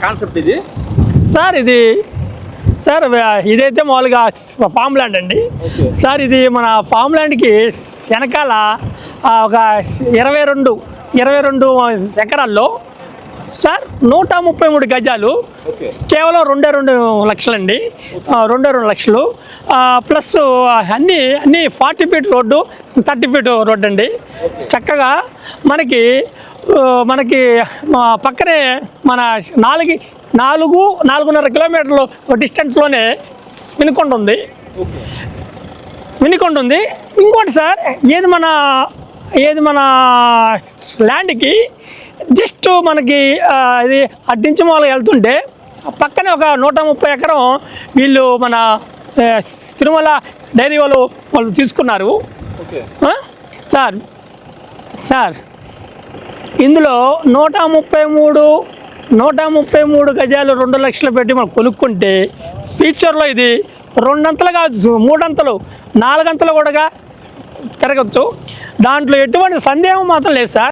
Concept ఇది sir ఇది sir ఇదైతే మామూలుగా ఫామ్ ల్యాండ్ అండి. సార్ ఇది మన ఫామ్ ల్యాండ్కి వెనకాల ఒక 22 ఎకరాల్లో సార్ 133 గజాలు కేవలం 2.2 లక్షలండి. 2.2 లక్షలు ప్లస్ అన్నీ 40 ఫీట్ రోడ్డు 30 ఫీట్ రోడ్డు అండి. చక్కగా మనకి పక్కనే మన 4.5 కిలోమీటర్లు డిస్టెన్స్లోనే వినుకొండ ఉంది. ఇంకోటి సార్ ఏది మన ల్యాండ్కి జస్ట్ మనకి ఇది అడ్డించి మామూలుగా వెళ్తుంటే పక్కనే ఒక 130 ఎకరం వీళ్ళు మన తిరుమల డైరీ వాళ్ళు తీసుకున్నారు సార్. ఇందులో 133 గజాలు 2 లక్షలు పెట్టి మనం కొనుక్కుంటే ఫ్యూచర్లో ఇది 2 అంతలు కాదు, 3 అంతలు 4 అంతలు కూడా పెరగచ్చు. దాంట్లో ఎటువంటి సందేహం మాత్రం లేదు సార్.